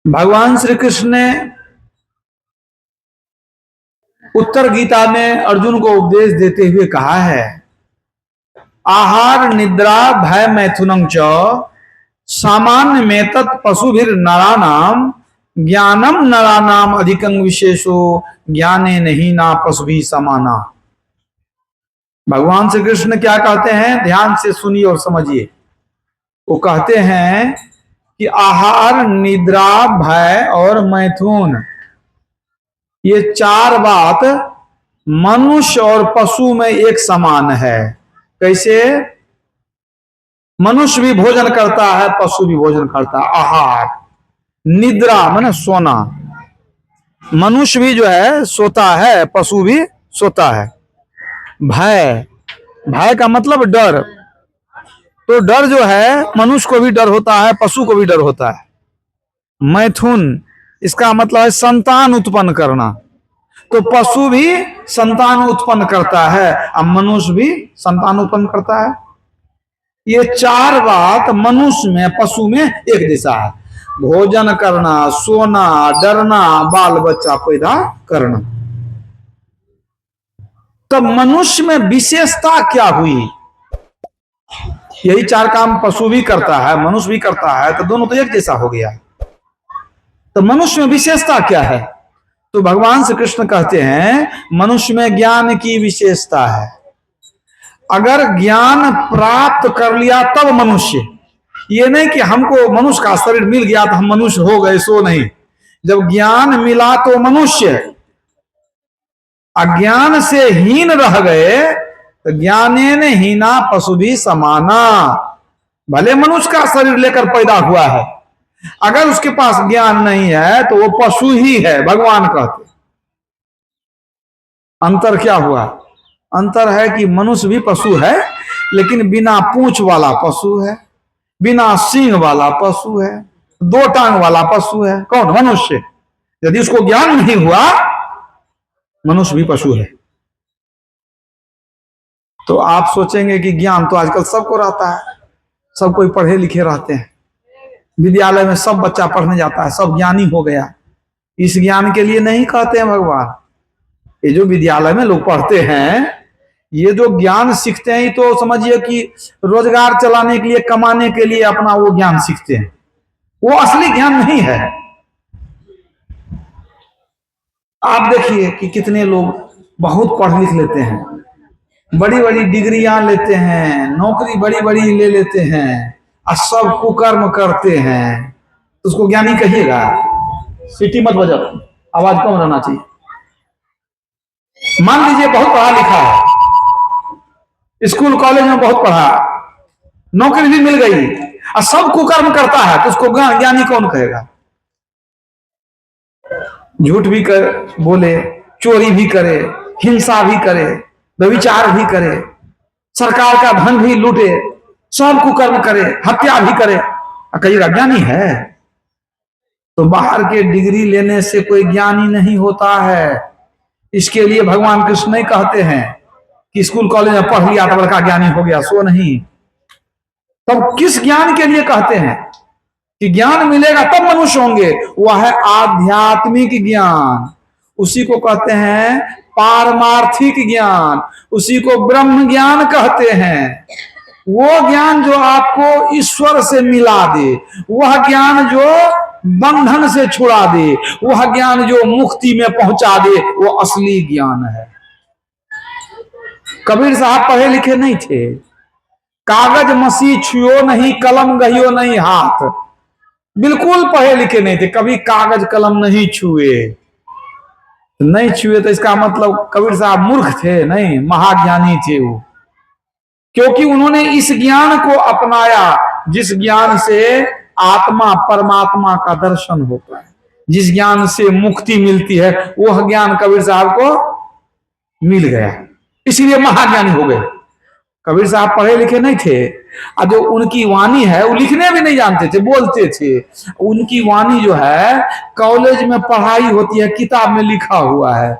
भगवान श्री कृष्ण ने उत्तर गीता में अर्जुन को उपदेश देते हुए कहा है, आहार निद्रा भय मैथुनं च सामान्य में तत् पशुभिर नरानाम ज्ञानम नरानाम अधिकं विशेषो ज्ञाने नहीं ना पशुभि समाना। भगवान श्री कृष्ण क्या कहते हैं, ध्यान से सुनिए और समझिए। वो कहते हैं कि आहार निद्रा भय और मैथुन, ये चार बात मनुष्य और पशु में एक समान है। कैसे? मनुष्य भी भोजन करता है, पशु भी भोजन करता है। आहार, निद्रा माने सोना, मनुष्य भी जो है सोता है, पशु भी सोता है। भय, भय का मतलब डर, तो डर जो है मनुष्य को भी डर होता है, पशु को भी डर होता है। मैथुन, इसका मतलब है संतान उत्पन्न करना, तो पशु भी संतान उत्पन्न करता है और मनुष्य भी संतान उत्पन्न करता है। ये चार बात मनुष्य में पशु में एक जैसा है। भोजन करना, सोना, डरना, बाल बच्चा पैदा करना। तब मनुष्य में विशेषता क्या हुई? यही चार काम पशु भी करता है, मनुष्य भी करता है, तो दोनों तो एक जैसा हो गया। तो मनुष्य में विशेषता क्या है? तो भगवान श्री कृष्ण कहते हैं मनुष्य में ज्ञान की विशेषता है। अगर ज्ञान प्राप्त कर लिया तब मनुष्य, ये नहीं कि हमको मनुष्य का शरीर मिल गया तो हम मनुष्य हो गए, सो नहीं। जब ज्ञान मिला तो मनुष्य, अज्ञान से हीन रह गए तो ज्ञानेन हीना पशु भी समाना। भले मनुष्य का शरीर लेकर पैदा हुआ है, अगर उसके पास ज्ञान नहीं है तो वो पशु ही है, भगवान कहते। अंतर क्या हुआ? अंतर है कि मनुष्य भी पशु है, लेकिन बिना पूंछ वाला पशु है, बिना सींग वाला पशु है, दो टांग वाला पशु है। कौन? मनुष्य। यदि उसको ज्ञान नहीं हुआ, मनुष्य भी पशु है। तो आप सोचेंगे कि ज्ञान तो आजकल सबको रहता है, सब कोई पढ़े लिखे रहते हैं, विद्यालय में सब बच्चा पढ़ने जाता है, सब ज्ञानी हो गया। इस ज्ञान के लिए नहीं कहते हैं भगवान। ये जो विद्यालय में लोग पढ़ते हैं, ये जो ज्ञान सीखते हैं, तो समझिए कि रोजगार चलाने के लिए, कमाने के लिए अपना वो ज्ञान सीखते हैं। वो असली ज्ञान नहीं है। आप देखिए कि कितने लोग बहुत पढ़ लिख लेते हैं, बड़ी बड़ी डिग्रियां लेते हैं, नौकरी बड़ी बड़ी ले लेते हैं, और सब कुकर्म करते हैं, तो उसको ज्ञानी कहिएगा? सीटी मत बजाओ, आवाज कम रहना चाहिए। मान लीजिए बहुत पढ़ा लिखा है, स्कूल कॉलेज में बहुत पढ़ा, नौकरी भी मिल गई, और सब कुकर्म करता है, तो उसको ज्ञानी कौन कहेगा? झूठ भी कर बोले, चोरी भी करे, हिंसा भी करे, व्यभिचार भी करे, सरकार का धन भी लूटे, सब कुकर्म करे, हत्या भी करे, कहिएगा ज्ञानी है? तो बाहर के डिग्री लेने से कोई ज्ञानी नहीं होता है। इसके लिए भगवान कृष्ण नहीं कहते हैं कि स्कूल कॉलेज में पढ़ लिया तो बड़का ज्ञानी हो गया, सो नहीं। तब किस ज्ञान के लिए कहते हैं कि ज्ञान मिलेगा तब मनुष्य होंगे? वह है आध्यात्मिक ज्ञान, उसी को कहते हैं पारमार्थिक ज्ञान, उसी को ब्रह्म ज्ञान कहते हैं। वो ज्ञान जो आपको ईश्वर से मिला दे, वह ज्ञान जो बंधन से छुड़ा दे, वह ज्ञान जो मुक्ति में पहुंचा दे, वो असली ज्ञान है। कबीर साहब पढ़े लिखे नहीं थे, कागज मसी छुओ नहीं, कलम गहियो नहीं हाथ, बिल्कुल पढ़े लिखे नहीं थे, कभी कागज कलम नहीं छुए। नहीं छुए तो इसका मतलब कबीर साहब मूर्ख थे? नहीं, महाज्ञानी थे वो, क्योंकि उन्होंने इस ज्ञान को अपनाया जिस ज्ञान से आत्मा परमात्मा का दर्शन होता है, जिस ज्ञान से मुक्ति मिलती है, वह ज्ञान कबीर साहब को मिल गया, इसीलिए महाज्ञानी हो गए। कबीर साहब पढ़े लिखे नहीं थे, और जो उनकी वाणी है वो लिखने भी नहीं जानते थे, बोलते थे। उनकी वाणी जो है कॉलेज में पढ़ाई होती है, किताब में लिखा हुआ है,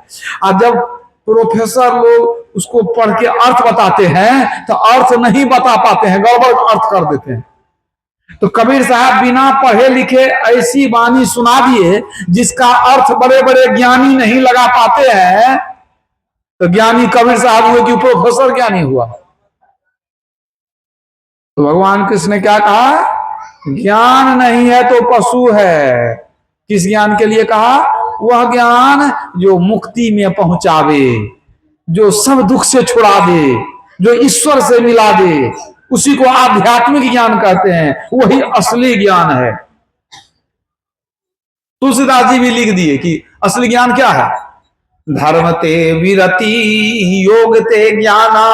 और जब प्रोफेसर लोग उसको पढ़ के अर्थ बताते हैं तो अर्थ नहीं बता पाते हैं, गड़बड़ अर्थ कर देते हैं। तो कबीर साहब बिना पढ़े लिखे ऐसी वाणी सुना दिए जिसका अर्थ बड़े बड़े ज्ञानी नहीं लगा पाते हैं। तो ज्ञानी कबीर साहब हुए कि प्रोफेसर ज्ञानी हुआ। तो भगवान कृष्ण ने क्या कहा? ज्ञान नहीं है तो पशु है। किस ज्ञान के लिए कहा? वह ज्ञान जो मुक्ति में पहुंचावे, जो सब दुख से छुड़ा दे, जो ईश्वर से मिला दे, उसी को आध्यात्मिक ज्ञान कहते हैं। वही असली ज्ञान है। तुलसीदास जी भी लिख दिए कि असली ज्ञान क्या है? धर्म ते विरति योग ते ज्ञाना,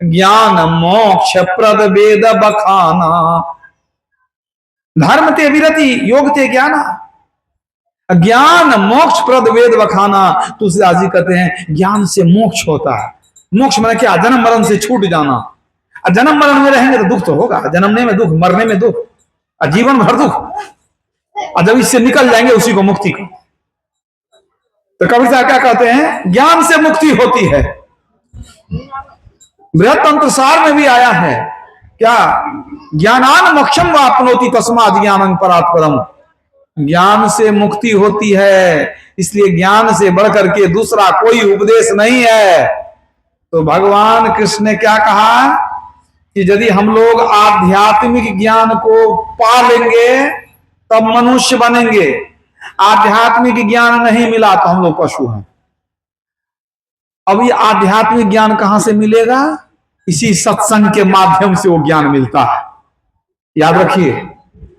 ज्ञान मोक्ष प्रद वेद बखाना। धर्म ते विरति योग ते ज्ञाना, ज्ञान मोक्ष प्रद वेद बखाना। तुलसीदास जी कहते हैं ज्ञान से मोक्ष होता है। मोक्ष में क्या? जन्म मरण से छूट जाना। और जन्म मरण में रहेंगे तो दुख तो होगा, जन्मने में दुख, मरने में दुख, और जीवन भर दुख। और जब इससे निकल जाएंगे उसी को मुक्ति को। तो कबीर साहब क्या कहते हैं? ज्ञान से मुक्ति होती है। बृहत्तंत्र सार में भी आया है क्या? ज्ञानान मोक्षम वाप्नोति तस्मात् ज्ञानं परात् परम। ज्ञान से मुक्ति होती है, इसलिए ज्ञान से बढ़कर के दूसरा कोई उपदेश नहीं है। तो भगवान कृष्ण ने क्या कहा कि यदि हम लोग आध्यात्मिक ज्ञान को पा लेंगे तब मनुष्य बनेंगे। आध्यात्मिक ज्ञान नहीं मिला तो हम लोग पशु हैं। अब ये आध्यात्मिक ज्ञान कहां से मिलेगा? इसी सत्संग के माध्यम से वो ज्ञान मिलता है। याद रखिए,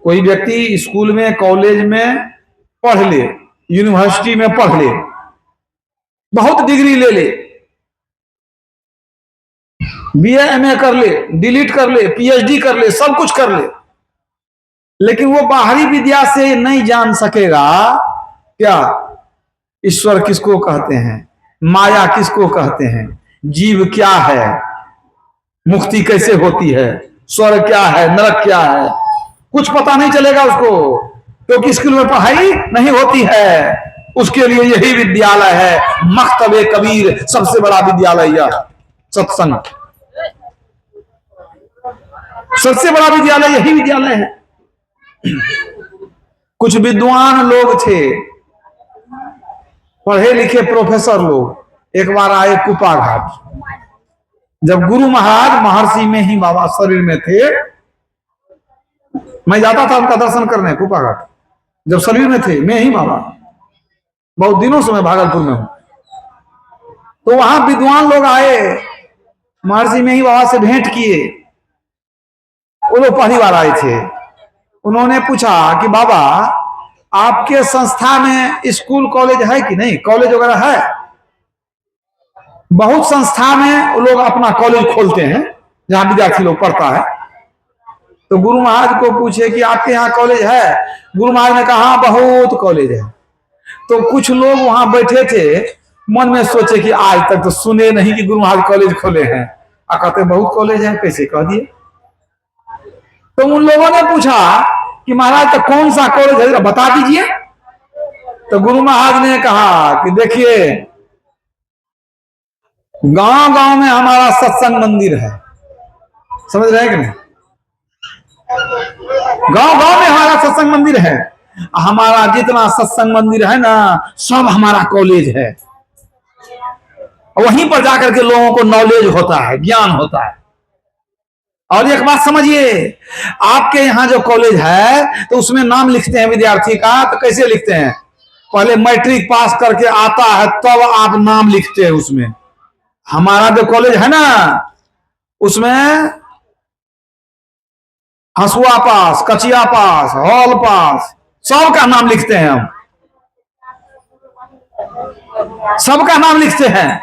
कोई व्यक्ति स्कूल में, कॉलेज में पढ़ ले, यूनिवर्सिटी में पढ़ ले, बहुत डिग्री ले ले, बीए एमए कर ले, डिलीट कर ले, पीएचडी कर ले, सब कुछ कर ले, लेकिन वो बाहरी विद्या से नहीं जान सकेगा क्या ईश्वर किसको कहते हैं, माया किसको कहते हैं, जीव क्या है, मुक्ति कैसे होती है, स्वर्ग क्या है, नरक क्या है, कुछ पता नहीं चलेगा उसको, क्योंकि स्कूल में पढ़ाई नहीं होती है। उसके लिए यही विद्यालय है, मक्तबे कबीर, सबसे बड़ा विद्यालय यह सत्संग, सबसे बड़ा विद्यालय यही विद्यालय है। कुछ विद्वान लोग थे, पढ़े लिखे प्रोफेसर लोग, एक बार आए कुपा घाट। जब गुरु महाराज महर्षि में ही बाबा शरीर में थे, मैं जाता था उनका दर्शन करने कुपा घाट, जब शरीर में थे, मैं ही बाबा, बहुत दिनों से मैं भागलपुर में हूं। तो वहां विद्वान लोग आए, महर्षि में ही बाबा से भेंट किए। वो लोग पहली बार आए थे। उन्होंने पूछा कि बाबा आपके संस्था में स्कूल कॉलेज है कि नहीं, कॉलेज वगैरह है? बहुत संस्था में वो लोग अपना कॉलेज खोलते हैं जहां विद्यार्थी लोग पढ़ता है। तो गुरु महाराज को पूछे कि आपके यहाँ कॉलेज है? गुरु महाराज ने कहा बहुत कॉलेज है। तो कुछ लोग वहां बैठे थे, मन में सोचे कि आज तक तो सुने नहीं कि गुरु महाराज कॉलेज खोले हैं, आ कहते बहुत कॉलेज है, कैसे कह दिए। तो उन लोगों ने पूछा कि महाराज तो कौन सा कॉलेज है, बता दीजिए। तो गुरु महाराज ने कहा कि देखिए, गांव गांव में हमारा सत्संग मंदिर है, समझ रहे हैं कि नहीं? गांव गांव में हमारा सत्संग मंदिर है। हमारा जितना सत्संग मंदिर है ना, सब हमारा कॉलेज है। वहीं पर जाकर के लोगों को नॉलेज होता है, ज्ञान होता है। और एक बात समझिए, आपके यहाँ जो कॉलेज है तो उसमें नाम लिखते हैं विद्यार्थी का, तो कैसे लिखते हैं? पहले मैट्रिक पास करके आता है तब आप नाम लिखते हैं उसमें। हमारा जो कॉलेज है ना, उसमें हसुआ पास, कचिया पास, हॉल पास, सबका नाम लिखते हैं हम, सबका नाम लिखते हैं।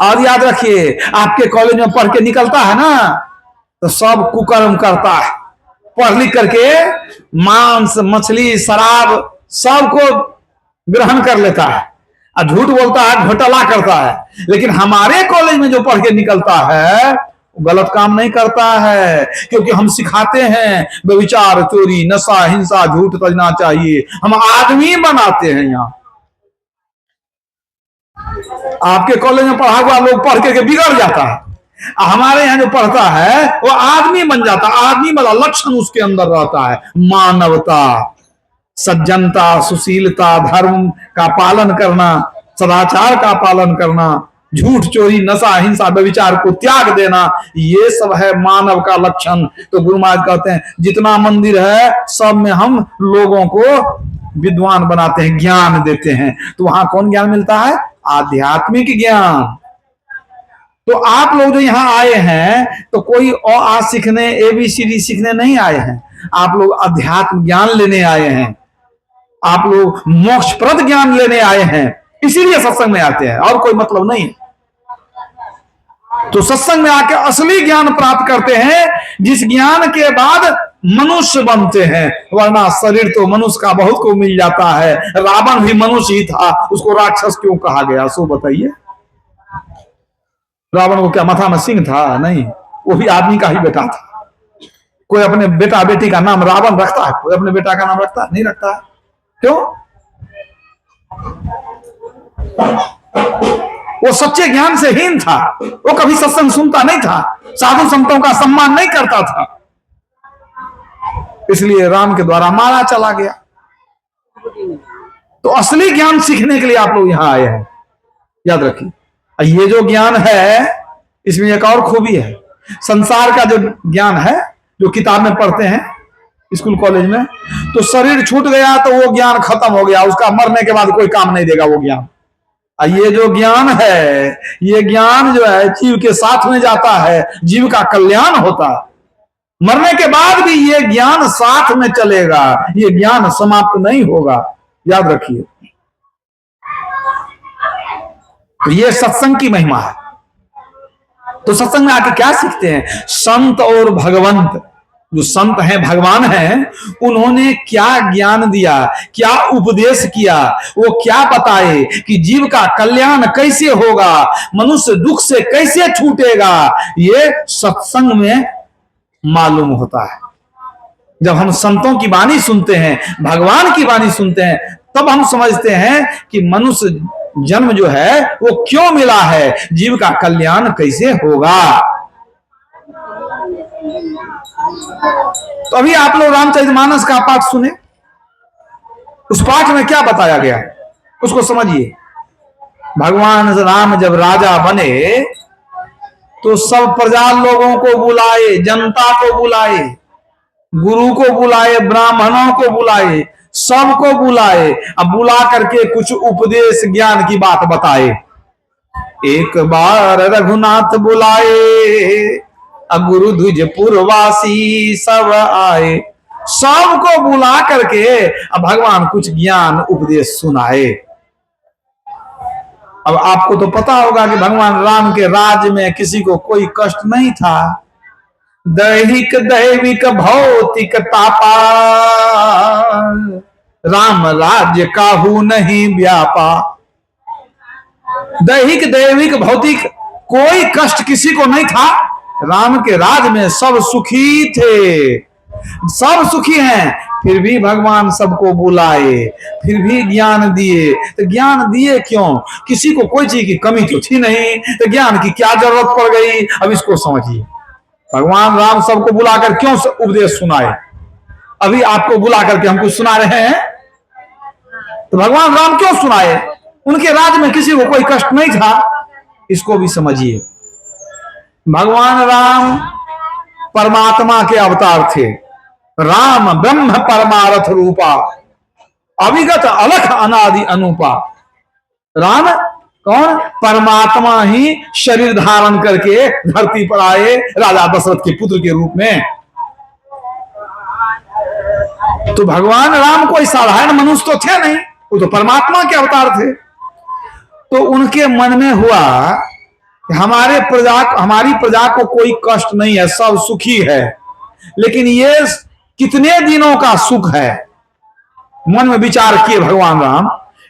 और याद रखिए, आपके कॉलेज में पढ़ के निकलता है ना, तो सब कुकर्म करता है, पढ़ लिख करके मांस, मछली, शराब सबको ग्रहण कर लेता है, और झूठ बोलता है, घोटाला करता है। लेकिन हमारे कॉलेज में जो पढ़ के निकलता है गलत काम नहीं करता है, क्योंकि हम सिखाते हैं व्यभिचार, चोरी, नशा, हिंसा, झूठ तजना चाहिए। हम आदमी बनाते हैं। यहाँ आपके कॉलेज में पढ़ा हुआ लोग पढ़ के बिगड़ जाता है, हमारे यहाँ जो पढ़ता है वो आदमी बन जाता, आदमी वाला लक्षण उसके अंदर रहता है, मानवता, सज्जनता, सुशीलता, धर्म का पालन करना, सदाचार का पालन करना, झूठ, चोरी, नशा, हिंसा, व्यभिचार को त्याग देना, ये सब है मानव का लक्षण। तो गुरु महाराज कहते हैं जितना मंदिर है सब में हम लोगों को विद्वान बनाते हैं, ज्ञान देते हैं। तो वहां कौन ज्ञान मिलता है? आध्यात्मिक ज्ञान। तो आप लोग जो यहाँ आए हैं तो कोई अ आ सीखने, ABCD सीखने नहीं आए हैं, आप लोग अध्यात्म ज्ञान लेने आए हैं, आप लोग मोक्षप्रद ज्ञान लेने आए हैं, इसीलिए सत्संग में आते हैं, और कोई मतलब नहीं। तो सत्संग में आके असली ज्ञान प्राप्त करते हैं, जिस ज्ञान के बाद मनुष्य बनते हैं, वरना शरीर तो मनुष्य का बहुत को मिल जाता है। रावण भी मनुष्य ही था, उसको राक्षस क्यों कहा गया? सो बताइए। रावण को क्या माथा में सिंह था? नहीं, वो भी आदमी का ही बेटा था। कोई अपने बेटा बेटी का नाम रावण रखता है? कोई अपने बेटा का नाम रखता है? नहीं रखता है। क्यों? वो सच्चे ज्ञान से हीन था, वो कभी सत्संग सुनता नहीं था, साधु संतों का सम्मान नहीं करता था, इसलिए राम के द्वारा मारा चला गया। तो असली ज्ञान सीखने के लिए आप लोग यहां आए हैं, याद रखिए। ये जो ज्ञान है इसमें एक और खूबी है। संसार का जो ज्ञान है, जो किताब में पढ़ते हैं स्कूल कॉलेज में, तो शरीर छूट गया तो वो ज्ञान खत्म हो गया, उसका मरने के बाद कोई काम नहीं देगा वो ज्ञान। ये जो ज्ञान है, ये ज्ञान जो है जीव के साथ में जाता है, जीव का कल्याण होता है, मरने के बाद भी ये ज्ञान साथ में चलेगा, ये ज्ञान समाप्त नहीं होगा, याद रखिए। तो ये सत्संग की महिमा है। तो सत्संग में आके क्या सीखते हैं? संत और भगवंत, जो संत हैं, भगवान हैं, उन्होंने क्या ज्ञान दिया, क्या उपदेश किया, वो क्या बताए कि जीव का कल्याण कैसे होगा, मनुष्य दुख से कैसे छूटेगा, ये सत्संग में मालूम होता है। जब हम संतों की वाणी सुनते हैं, भगवान की वाणी सुनते हैं, तब हम समझते हैं कि मनुष्य जन्म जो है वो क्यों मिला है, जीव का कल्याण कैसे होगा। तो अभी आप लोग रामचरितमानस का पाठ सुने, उस पाठ में क्या बताया गया है उसको समझिए। भगवान राम जब राजा बने तो सब प्रजा लोगों को बुलाए, जनता को बुलाए, गुरु को बुलाए, ब्राह्मणों को बुलाए, सबको बुलाए। अब बुला करके कुछ उपदेश ज्ञान की बात बताए। एक बार रघुनाथ बुलाए, गुरु द्विज पुरवासी सब आए। सबको बुला करके अब भगवान कुछ ज्ञान उपदेश सुनाए। अब आपको तो पता होगा कि भगवान राम के राज में किसी को कोई कष्ट नहीं था। दैहिक दैविक भौतिक तापा, राम राज्य काहू नहीं व्यापा। दैहिक दैविक भौतिक कोई कष्ट किसी को नहीं था। राम के राज में सब सुखी थे, सब सुखी हैं। फिर भी भगवान सबको बुलाए, फिर भी ज्ञान दिए। तो ज्ञान दिए क्यों? किसी को कोई चीज की कमी तो थी नहीं, तो ज्ञान की क्या जरूरत पड़ गई? अब इसको समझिए। भगवान राम सबको बुलाकर क्यों उपदेश सुनाए? अभी आपको बुला करके हमको सुना रहे हैं, तो भगवान राम क्यों सुनाए? उनके राज में किसी को कोई कष्ट नहीं था, इसको भी समझिए। भगवान राम परमात्मा के अवतार थे। राम ब्रह्म परमारथ रूपा, अविगत अलख अनादि अनुपा। राम कौन? परमात्मा ही शरीर धारण करके धरती पर आए, राजा दशरथ के पुत्र के रूप में। तो भगवान राम कोई साधारण मनुष्य तो थे नहीं, वो तो परमात्मा के अवतार थे। तो उनके मन में हुआ हमारी प्रजा को कोई कष्ट नहीं है, सब सुखी है। लेकिन ये कितने दिनों का सुख है? मन में विचार किए भगवान राम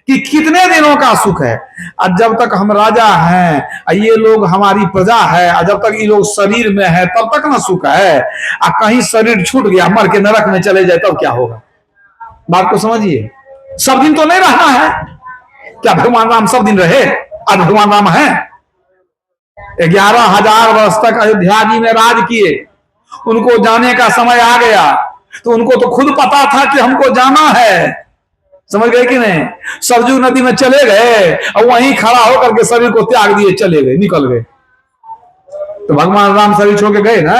कि कितने दिनों का सुख है। और जब तक हम राजा हैं, ये लोग हमारी प्रजा है, और जब तक ये लोग शरीर में है तब तक ना सुख है। और कहीं शरीर छूट गया, मर के नरक में चले जाए, तब क्या होगा? बात को समझिए। सब दिन तो नहीं रहना है। क्या भगवान राम सब दिन रहे? आज भगवान राम है? 11,000 वर्ष तक अयोध्या जी में राज किए, उनको जाने का समय आ गया, तो उनको तो खुद पता था कि हमको जाना है, समझ गए कि नहीं। सरजू नदी में चले गए और वहीं खड़ा होकर के शरीर को त्याग दिए, चले गए, निकल गए। तो भगवान राम शरीर छोड़ के गए ना।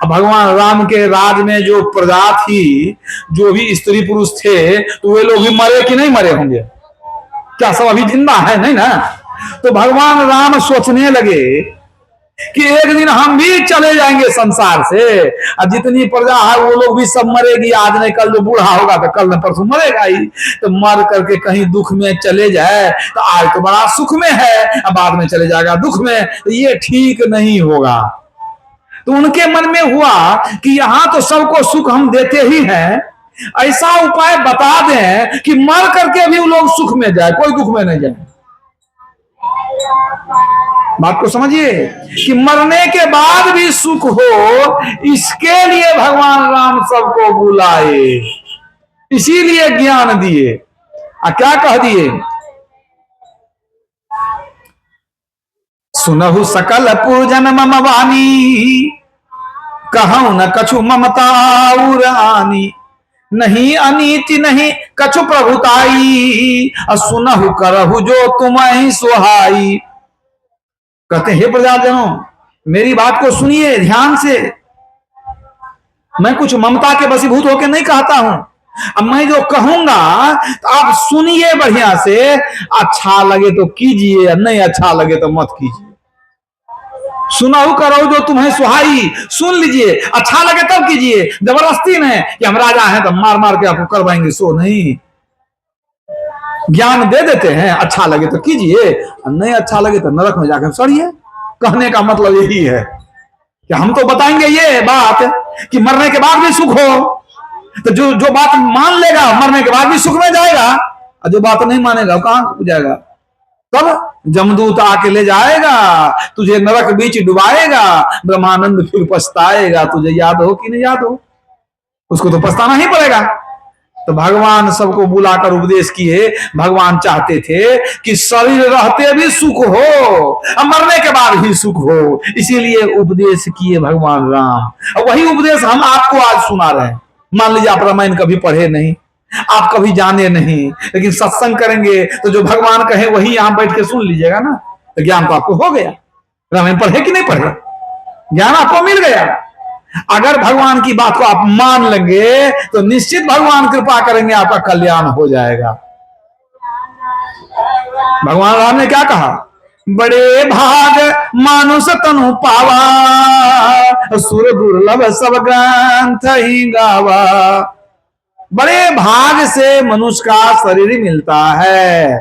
अब भगवान राम के राज में जो प्रजा थी, जो भी स्त्री पुरुष थे, तो वे लोग भी मरे कि नहीं मरे होंगे? क्या सब अभी जिंदा है? नहीं ना। तो भगवान राम सोचने लगे कि एक दिन हम भी चले जाएंगे संसार से, और जितनी प्रजा है वो लोग भी सब मरेगी, आज नहीं कल जो बूढ़ा होगा तो कल न परसों मरेगा ही, तो मर करके कहीं दुख में चले जाए, तो आज तो बड़ा सुख में है, अब बाद में चले जाएगा दुख में, तो ये ठीक नहीं होगा। तो उनके मन में हुआ कि यहां तो सबको सुख हम देते ही हैं, ऐसा उपाय बता दें कि मर करके भी वो लोग सुख में जाए, कोई दुख में नहीं जाए। बात को समझिए कि मरने के बाद भी सुख हो, इसके लिए भगवान राम सबको बुलाए, इसीलिए ज्ञान दिए। क्या कह दिए? सुनहु सकल पूजन मम वाणी, कहूं न कछु ममता आनी, नहीं अनीति नहीं कछु प्रभुताई, सुनहु करहु जो तुम्हें सुहाई। कहते हे प्रजाजनों, मेरी बात को सुनिए ध्यान से। मैं कुछ ममता के वशीभूत होकर नहीं कहता हूं। अब मैं जो कहूंगा तो आप सुनिए बढ़िया से, अच्छा लगे तो कीजिए, नहीं अच्छा लगे तो मत कीजिए। सुनाऊ करो जो तुम्हें सुहाई, सुन लीजिए, अच्छा लगे तब कीजिए। जबरदस्ती नहीं कि हम राजा हैं तो मार मार के आपको करवाएंगे, सो नहीं। ज्ञान दे देते हैं, अच्छा लगे तो कीजिए, नहीं अच्छा लगे तो नरक में जाकर सड़िए। कहने का मतलब यही है कि हम तो बताएंगे ये बात कि मरने के बाद भी सुख हो, तो जो बात मान लेगा मरने के बाद भी सुख में जाएगा, और जो बात नहीं मानेगा कहां जाएगा? तब जमदूत आके ले जाएगा, तुझे नरक बीच डुबाएगा, ब्रह्मानंद फिर पछताएगा। तुझे याद हो कि नहीं याद हो? उसको तो पछताना ही पड़ेगा। तो भगवान सबको बुलाकर उपदेश किए। भगवान चाहते थे कि शरीर रहते भी सुख हो और मरने के बाद भी सुख हो, इसीलिए उपदेश किए भगवान राम। और वही उपदेश हम आपको आज सुना रहे हैं। मान लीजिए आप रामायण कभी पढ़े नहीं, आप कभी जाने नहीं, लेकिन सत्संग करेंगे तो जो भगवान कहे वही यहां बैठ के सुन लीजिएगा ना, तो ज्ञान तो आपको हो गया। रामायण पढ़े कि नहीं पढ़े, ज्ञान आपको मिल गया। अगर भगवान की बात को आप मान लेंगे तो निश्चित भगवान कृपा करेंगे, आपका कल्याण हो जाएगा। भगवान राम ने क्या कहा? बड़े भाग मानुष तनु पावा, सुर दुर्लभ सब ग्रंथ ही गावा। बड़े भाग से मनुष्य का शरीर मिलता है,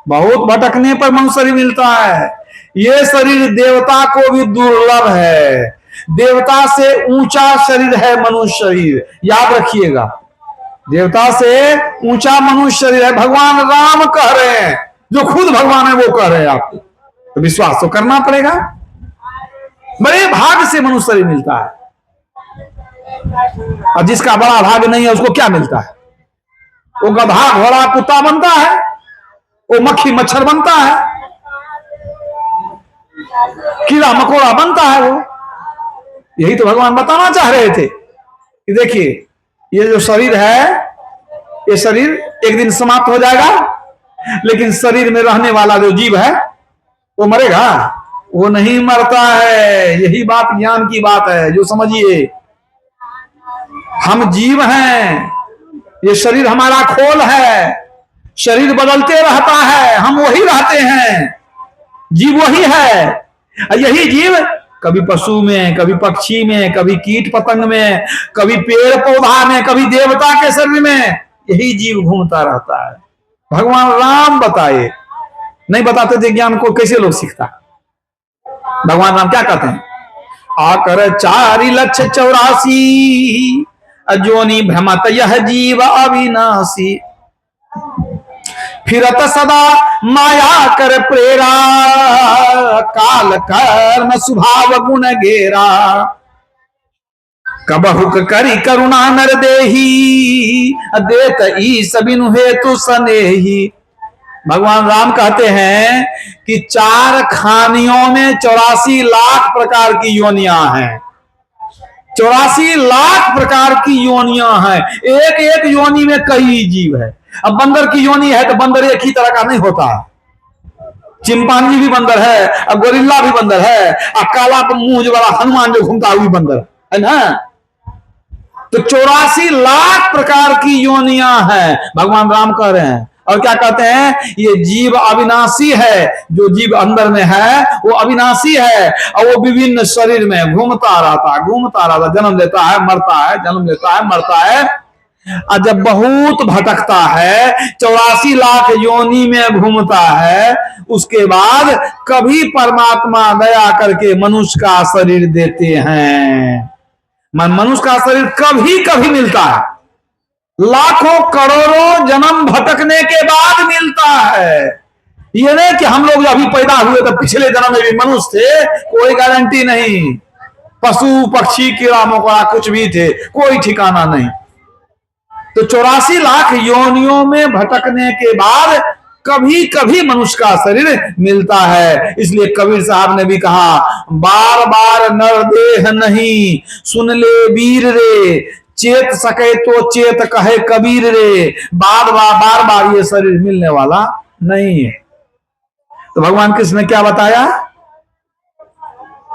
बहुत भटकने पर मनुष्य शरीर मिलता है। ये शरीर देवता को भी दुर्लभ है, देवता से ऊंचा शरीर है मनुष्य शरीर, याद रखिएगा। देवता से ऊंचा मनुष्य शरीर है, भगवान राम कह रहे हैं, जो खुद भगवान है वो कह रहे हैं आपको, तो विश्वास तो करना पड़ेगा। बड़े भाग से मनुष्य शरीर मिलता है, और जिसका बड़ा भाग नहीं है उसको क्या मिलता है? वो गधा घोड़ा कुत्ता बनता है, वो मक्खी मच्छर बनता है, कीड़ा मकोड़ा बनता है वो। यही तो भगवान बताना चाह रहे थे कि देखिए ये जो शरीर है, ये शरीर एक दिन समाप्त हो जाएगा, लेकिन शरीर में रहने वाला जो जीव है वो मरेगा? वो नहीं मरता है। यही बात ज्ञान की बात है, जो समझिए। हम जीव हैं, ये शरीर हमारा खोल है, शरीर बदलते रहता है, हम वही रहते हैं, जीव वही है। यही जीव कभी पशु में, कभी पक्षी में, कभी कीट पतंग में, कभी पेड़ पौधा में, कभी देवता के शरीर में, यही जीव घूमता रहता है। भगवान राम बताए, नहीं बताते थे ज्ञान को कैसे लोग सीखता? भगवान राम क्या कहते हैं? आकर 4,84,000 अजोनी भ्रमत यह जीव अविनाशी, फिरत सदा माया कर प्रेरा, काल कर्म स्वभाव गुण गेरा, कबहुक करी करुणा नर देही, देत ईस बिनु हेतु सनेही। भगवान राम कहते हैं कि 4 खानियों में 84 लाख प्रकार की योनियां हैं। 84 लाख प्रकार की योनियां हैं। एक एक योनि में कई जीव है। अब बंदर की योनि है तो बंदर एक ही तरह का नहीं होता। चिंपांजी भी बंदर है, अब गोरिल्ला भी बंदर है, अब काला मुंह वाला हनुमान जो घूमता हुई बंदर है ना। तो 84 लाख प्रकार की योनियां हैं, भगवान राम कह रहे हैं। और क्या कहते हैं, ये जीव अविनाशी है। जो जीव अंदर में है वो अविनाशी है और वो विभिन्न शरीर में घूमता रहता, जन्म लेता है, मरता है, जन्म लेता है, मरता है। और जब बहुत भटकता है, 84 लाख योनि में घूमता है, उसके बाद कभी परमात्मा दया करके मनुष्य का शरीर देते हैं। मनुष्य का शरीर कभी कभी मिलता है, लाखों करोड़ों जन्म भटकने के बाद मिलता है। ये नहीं कि हम लोग अभी पैदा हुए तो पिछले जन्म में भी मनुष्य थे, कोई गारंटी नहीं। पशु पक्षी कीड़ा मकोड़ा कुछ भी थे, कोई ठिकाना नहीं। तो 84 लाख योनियों में भटकने के बाद कभी कभी मनुष्य का शरीर मिलता है। इसलिए कबीर साहब ने भी कहा, बार बार नर देह नहीं, सुन ले वीर रे, चेत सके तो चेत कहे कबीर रे, बार बार ये शरीर मिलने वाला नहीं है। तो भगवान कृष्ण ने क्या बताया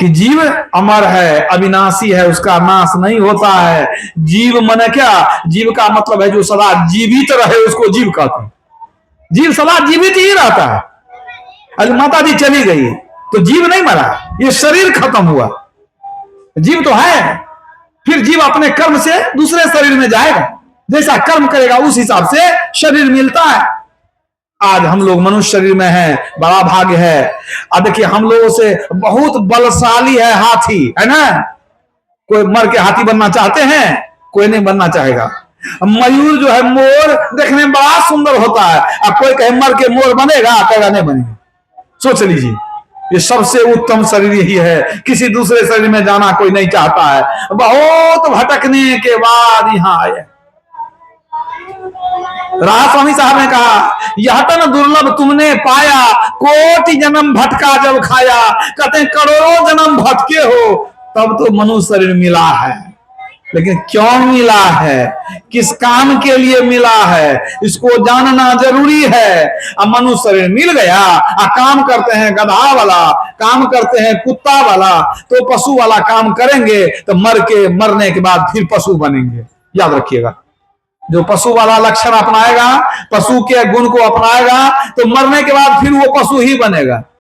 कि जीव अमर है, अविनाशी है, उसका नाश नहीं होता है। जीव माने क्या, जीव का मतलब है जो सदा जीवित रहे, उसको जीव कहते हैं। जीव सदा जीवित ही रहता है। अरे माता जी चली गई तो जीव नहीं मरा, ये शरीर खत्म हुआ। जीव तो है, फिर जीव अपने कर्म से दूसरे शरीर में जाएगा, जैसा कर्म करेगा उस हिसाब से शरीर मिलता है। आज हम लोग मनुष्य शरीर में हैं, बड़ा भाग्य है। अब देखिए, हम लोगों से बहुत बलशाली है हाथी, है ना। कोई मर के हाथी बनना चाहते हैं, कोई नहीं बनना चाहेगा। मयूर जो है, मोर देखने में बड़ा सुंदर होता है, अब कोई कहे मर के मोर बनेगा, कहेगा नहीं बनेगा। सोच लीजिए, ये सबसे उत्तम शरीर यही है। किसी दूसरे शरीर में जाना कोई नहीं चाहता है। बहुत भटकने के बाद यहां आए। राधा स्वामी साहब ने कहा, यह तन दुर्लभ तुमने पाया, कोटि जन्म भटका जब खाया। कहते हैं करोड़ों जन्म भटके हो तब तो मनुष्य शरीर मिला है। लेकिन क्यों मिला है, किस काम के लिए मिला है, इसको जानना जरूरी है। अब मनुष्य शरीर मिल गया, काम करते हैं गधा वाला, काम करते हैं कुत्ता वाला, तो पशु वाला काम करेंगे तो मरने के बाद फिर पशु बनेंगे। याद रखिएगा, जो पशु वाला लक्षण अपनाएगा, पशु के गुण को अपनाएगा, तो मरने के बाद फिर वो पशु ही बनेगा।